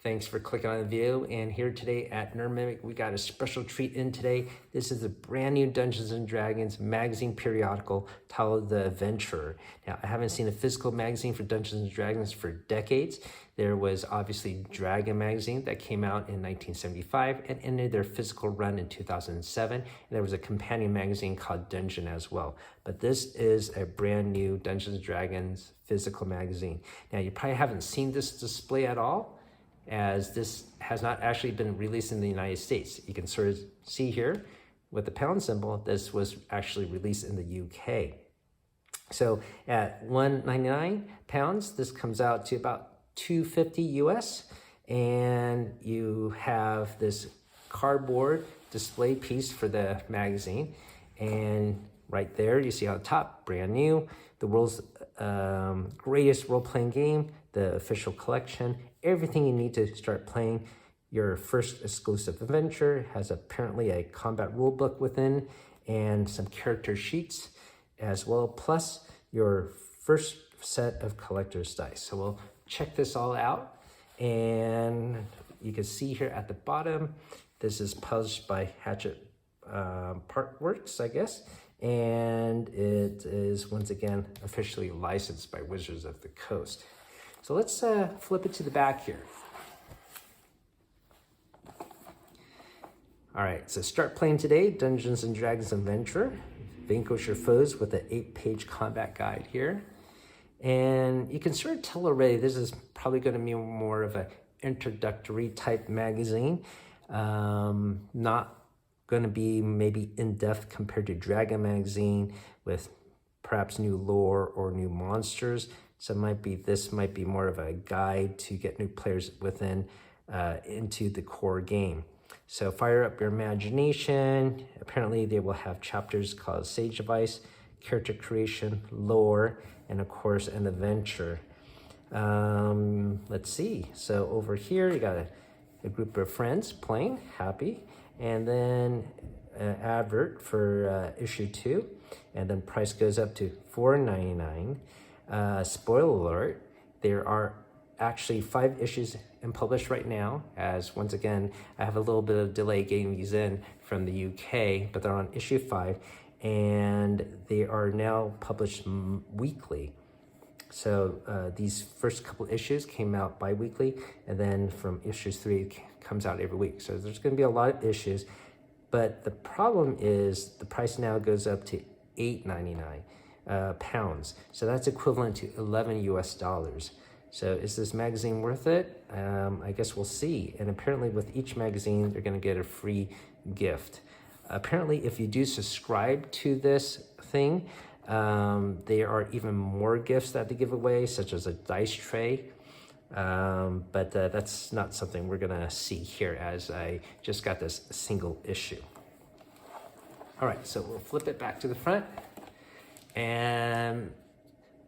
Thanks for clicking on the video. And here today at Nerd Mimic, we got a special treat in today. This is a brand new Dungeons and Dragons magazine periodical titled The Adventurer. Now, I haven't seen a physical magazine for Dungeons and Dragons for decades. There was obviously Dragon magazine that came out in 1975 and ended their physical run in 2007. And there was a companion magazine called Dungeon as well. But this is a brand new Dungeons and Dragons physical magazine. Now, you probably haven't seen this display at all, as this has not actually been released in the United States. You can sort of see here with the pound symbol, this was actually released in the UK. So at £1.99, this comes out to about $2.50 US, and you have this cardboard display piece for the magazine, and right there you see on top, brand new, the world's greatest role-playing game, the official collection, everything you need to start playing your first exclusive adventure. Has apparently a combat rule book within and some character sheets as well, plus your first set of collector's dice. So we'll check this all out, and you can see here at the bottom, this is published by Hatchet Partworks, I guess, and it is once again officially licensed by Wizards of the Coast. So let's flip it to the back here. All right, so start playing today, Dungeons and Dragons Adventure. Vanquish your foes with an 8-page combat guide here. And you can sort of tell already, this is probably gonna be more of an introductory type magazine. Not gonna be maybe in-depth compared to Dragon magazine with perhaps new lore or new monsters. So this might be more of a guide to get new players within into the core game. So fire up your imagination. Apparently they will have chapters called Sage Advice, Character Creation, Lore, and of course an adventure. Let's see. So over here you got a group of friends playing, happy, and then an advert for issue 2, and then price goes up to $4.99. Spoiler alert, there are actually 5 issues in published right now, as once again, I have a little bit of delay getting these in from the UK, but they're on issue 5, and they are now published weekly. So these first couple issues came out bi-weekly, and then from issues 3, it comes out every week. So there's gonna be a lot of issues, but the problem is the price now goes up to $8.99. Pounds. So that's equivalent to $11 US. So is this magazine worth it? I guess we'll see. And apparently with each magazine, they're going to get a free gift. Apparently, if you do subscribe to this thing, there are even more gifts that they give away, such as a dice tray. But that's not something we're going to see here, as I just got this single issue. All right, so we'll flip it back to the front. And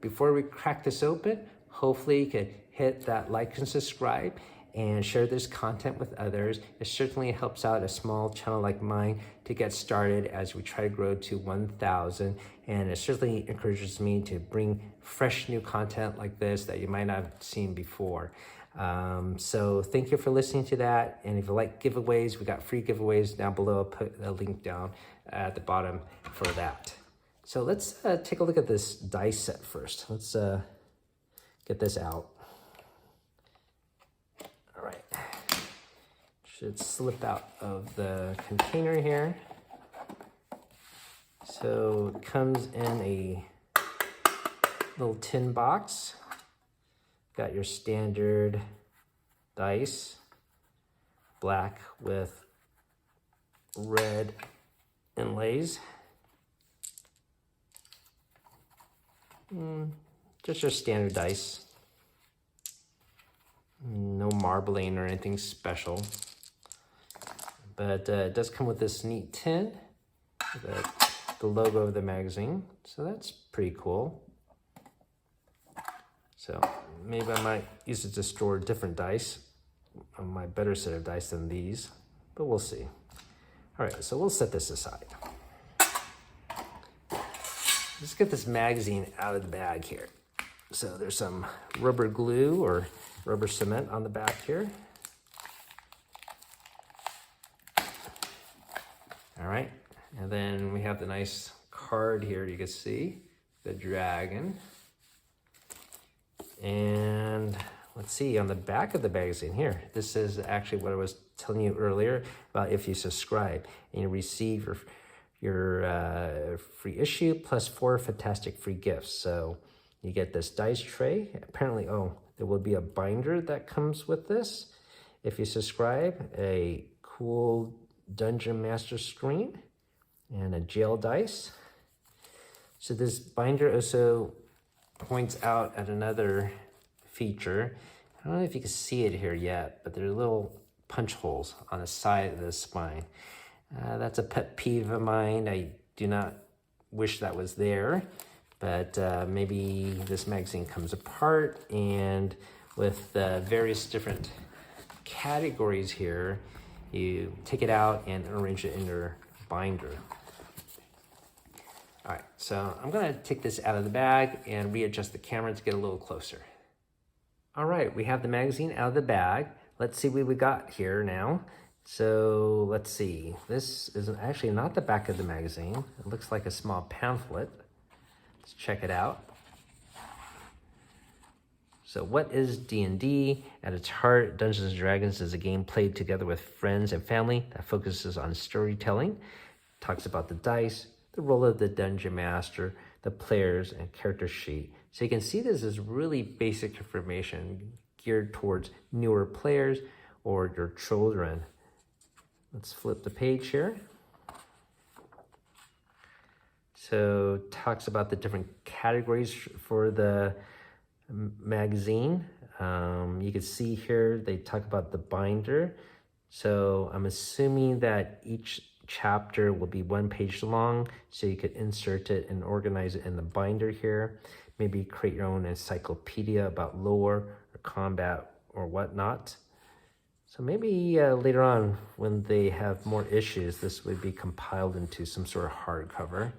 before we crack this open, hopefully you can hit that like and subscribe and share this content with others. It certainly helps out a small channel like mine to get started as we try to grow to 1,000. And it certainly encourages me to bring fresh new content like this that you might not have seen before. So thank you for listening to that. And if you like giveaways, we got free giveaways down below. I'll put a link down at the bottom for that. So let's take a look at this dice set first. Let's get this out. All right. Should slip out of the container here. So it comes in a little tin box. Got your standard dice, black with red inlays. Just your standard dice. No marbling or anything special. But it does come with this neat tin, the logo of the magazine. So that's pretty cool. So maybe I might use it to store different dice, my better set of dice than these, but we'll see. All right, so we'll set this aside. Let's get this magazine out of the bag here. So there's some rubber glue or rubber cement on the back here. All right, and then we have the nice card here. You can see the dragon. And let's see, on the back of the magazine here, this is actually what I was telling you earlier about if you subscribe and you receive your free issue plus 4 fantastic free gifts. So you get this dice tray. Apparently, there will be a binder that comes with this. If you subscribe, a cool Dungeon Master screen and a jail dice. So this binder also points out at another feature. I don't know if you can see it here yet, but there are little punch holes on the side of the spine. That's a pet peeve of mine. I do not wish that was there, but maybe this magazine comes apart, and with various different categories here, you take it out and arrange it in your binder. All right, so I'm gonna take this out of the bag and readjust the camera to get a little closer. All right, we have the magazine out of the bag. Let's see what we got here now. So let's see, this is actually not the back of the magazine. It looks like a small pamphlet. Let's check it out. So what is D&D? At its heart, Dungeons & Dragons is a game played together with friends and family that focuses on storytelling. Talks about the dice, the role of the Dungeon Master, the players, and character sheet. So you can see this is really basic information geared towards newer players or your children. Let's flip the page here. So talks about the different categories for the magazine. You can see here they talk about the binder. So I'm assuming that each chapter will be 1 page long, so you could insert it and organize it in the binder here. Maybe create your own encyclopedia about lore or combat or whatnot. So maybe later on, when they have more issues, this would be compiled into some sort of hardcover.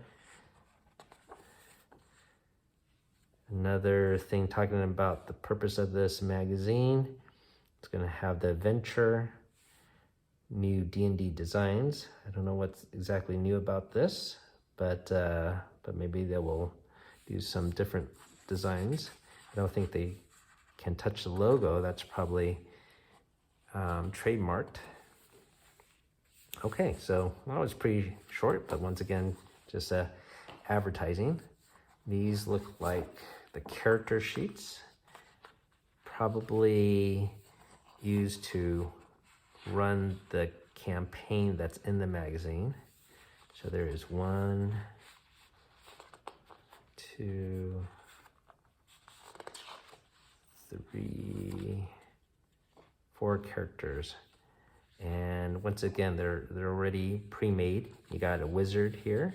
Another thing talking about the purpose of this magazine. It's going to have the adventure, new D&D designs. I don't know what's exactly new about this, but maybe they will do some different designs. I don't think they can touch the logo. That's probably trademarked. Okay, so that was pretty short, but once again, just advertising. These look like the character sheets, probably used to run the campaign that's in the magazine. So there is 1, 2, 3, 4 characters. And once again, they're already pre-made. You got a wizard here.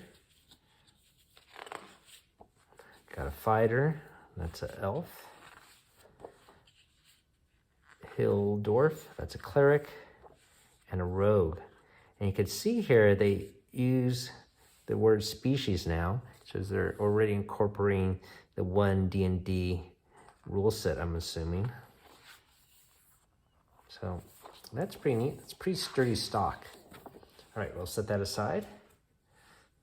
Got a fighter, that's an elf. Hill dwarf, that's a cleric, and a rogue. And you can see here they use the word species now, so they're already incorporating the 1 D&D rule set, I'm assuming. So that's pretty neat. It's pretty sturdy stock. All right, we'll set that aside.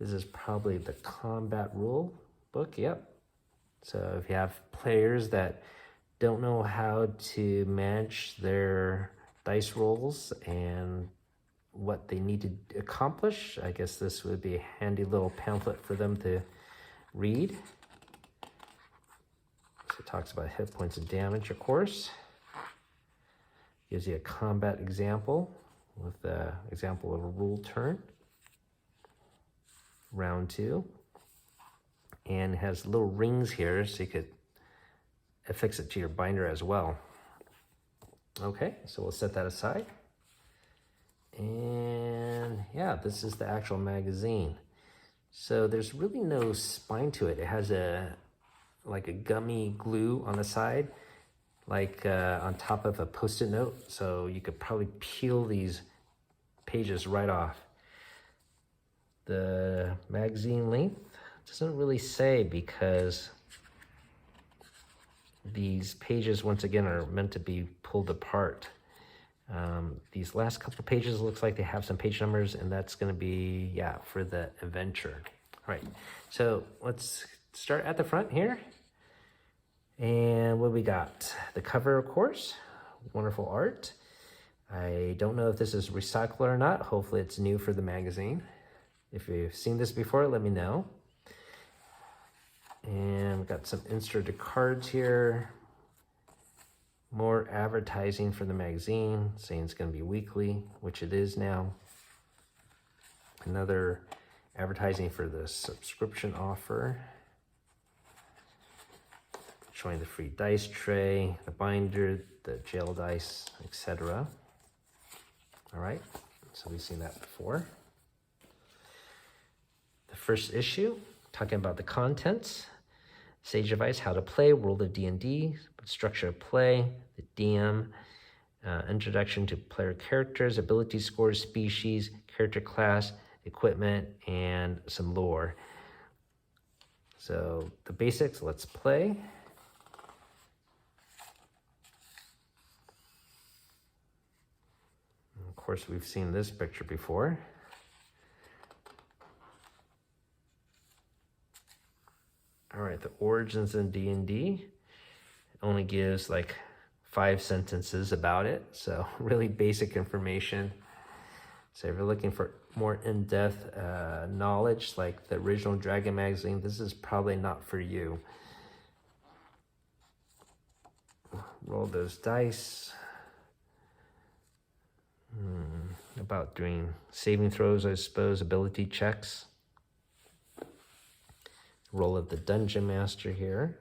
This is probably the combat rule book, yep. So if you have players that don't know how to manage their dice rolls and what they need to accomplish, I guess this would be a handy little pamphlet for them to read. So it talks about hit points and damage, of course. Gives you a combat example with the example of a rule turn. Round 2. And it has little rings here, so you could affix it to your binder as well. Okay, so we'll set that aside. And yeah, this is the actual magazine. So there's really no spine to it. It has like a gummy glue on the side, like on top of a Post-it note. So you could probably peel these pages right off. The magazine length doesn't really say, because these pages once again are meant to be pulled apart. These last couple of pages looks like they have some page numbers, and that's going to be, yeah, for the adventure. All right, so let's start at the front here. And what we got? The cover, of course, wonderful art. I don't know if this is recycled or not. Hopefully it's new for the magazine. If you've seen this before, let me know. And we've got some inserted cards here. More advertising for the magazine, saying it's going to be weekly, which it is now. Another advertising for the subscription offer. Showing the free dice tray, the binder, the gel dice, etc. All right, so we've seen that before. The first issue, talking about the contents. Sage advice, how to play, world of D&D, structure of play, the DM, introduction to player characters, ability scores, species, character class, equipment, and some lore. So the basics, let's play. And of course, we've seen this picture before. All right, the origins in D&D only gives like 5 sentences about it, so really basic information. So if you're looking for more in-depth knowledge, like the original Dragon magazine, this is probably not for you. Roll those dice. About doing saving throws, I suppose, ability checks. Role of the Dungeon Master here.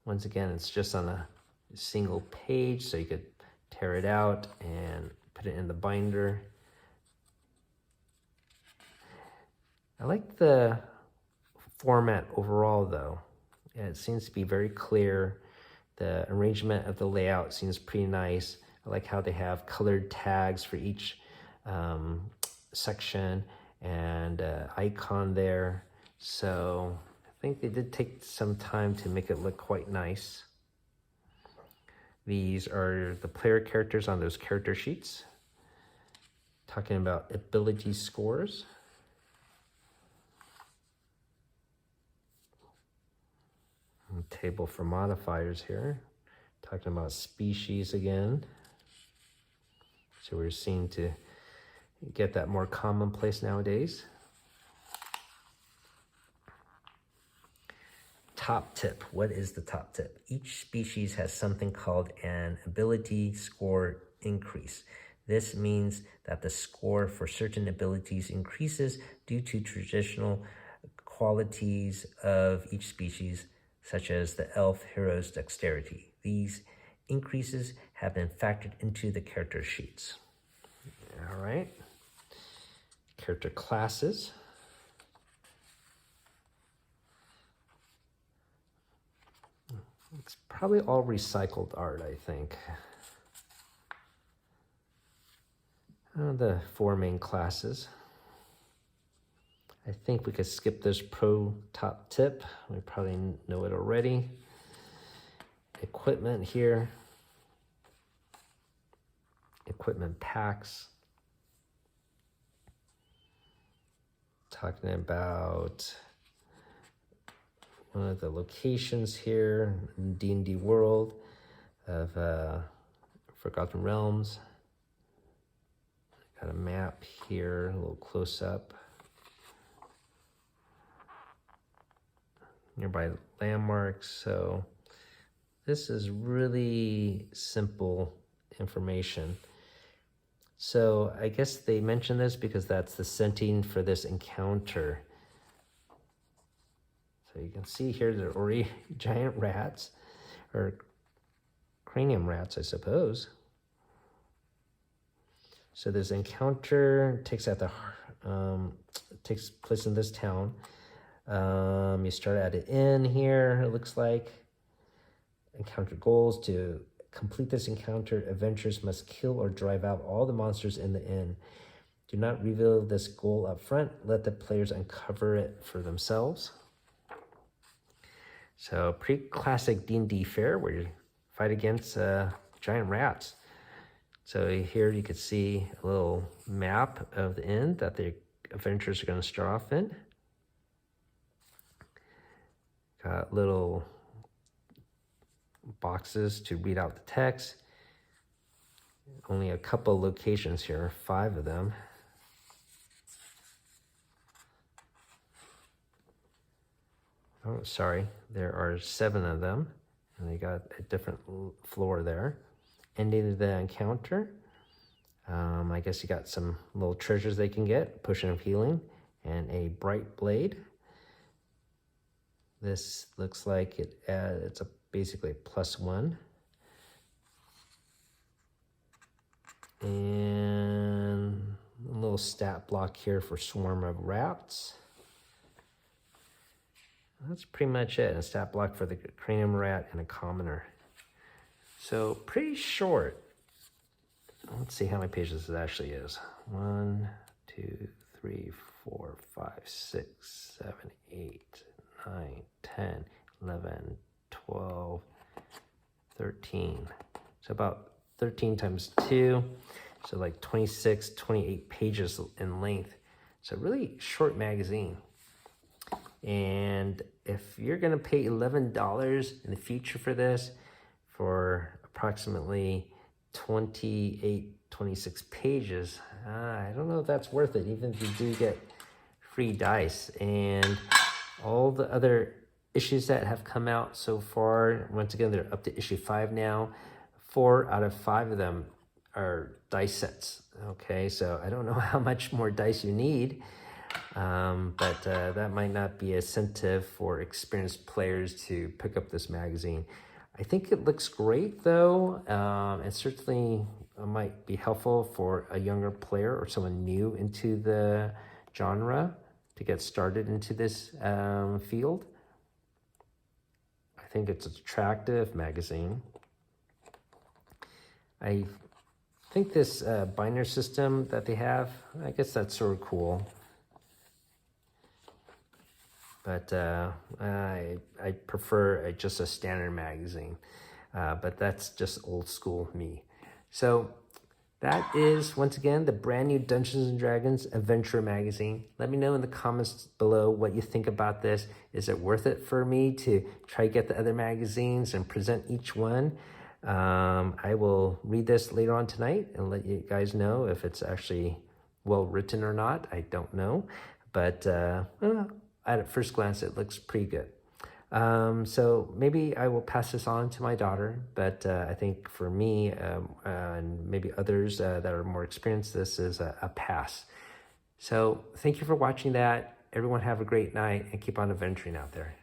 Once again, it's just on a single page, so you could tear it out and put it in the binder. I like the format overall, though. It seems to be very clear. The arrangement of the layout seems pretty nice. I like how they have colored tags for each section and icon there. So I think they did take some time to make it look quite nice. These are the player characters on those character sheets. Talking about ability scores. And table for modifiers here. Talking about species again. So we're seeing to get that more commonplace nowadays. Top tip. What is the top tip? Each species has something called an ability score increase. This means that the score for certain abilities increases due to traditional qualities of each species, such as the elf hero's dexterity. These increases have been factored into the character sheets. All right. Character classes. It's probably all recycled art, I think. The 4 main classes. I think we could skip this pro top tip. We probably know it already. Equipment here. Equipment packs. Talking about one of the locations here in D&D world of Forgotten Realms. Got a map here, a little close up. Nearby landmarks. So this is really simple information. So I guess they mentioned this because that's the setting for this encounter. So you can see here there are giant rats, or cranium rats, I suppose. So this encounter takes place in this town. You start at an inn here, it looks like. Encounter goals. To complete this encounter, adventurers must kill or drive out all the monsters in the inn. Do not reveal this goal up front. Let the players uncover it for themselves. So pretty classic D&D fare where you fight against giant rats. So here you can see a little map of the end that the adventurers are going to start off in. Got little boxes to read out the text. Only a couple locations here, 5 of them. Oh, sorry, there are 7 of them, and they got a different floor there. Ending the encounter. I guess you got some little treasures they can get, potion of healing, and a bright blade. This looks like it's basically a +1. And a little stat block here for Swarm of Rats. That's pretty much it. A stat block for the Cranium Rat and a Commoner. So pretty short. Let's see how many pages it actually is. 1, 2, 3, 4, 5, 6, 7, 8, 9, 10, 11, 12, 13. So about 13 times 2. So like 26, 28 pages in length. So really short magazine. And if you're going to pay $11 in the future for this, for approximately 28, 26 pages, I don't know if that's worth it, even if you do get free dice. And all the other issues that have come out so far, once again, they're up to issue 5 now. 4 out of 5 of them are dice sets. Okay, so I don't know how much more dice you need, but that might not be an incentive for experienced players to pick up this magazine. I think it looks great though, and certainly might be helpful for a younger player or someone new into the genre to get started into this field. I think it's an attractive magazine. I think this binder system that they have, I guess that's sort of cool. But I prefer just a standard magazine. But that's just old school me. So that is, once again, the brand new Dungeons & Dragons Adventure Magazine. Let me know in the comments below what you think about this. Is it worth it for me to try to get the other magazines and present each one? I will read this later on tonight and let you guys know if it's actually well written or not. I don't know. But at first glance, it looks pretty good. So maybe I will pass this on to my daughter, but I think for me and maybe others that are more experienced, this is a pass. So thank you for watching that. Everyone have a great night and keep on adventuring out there.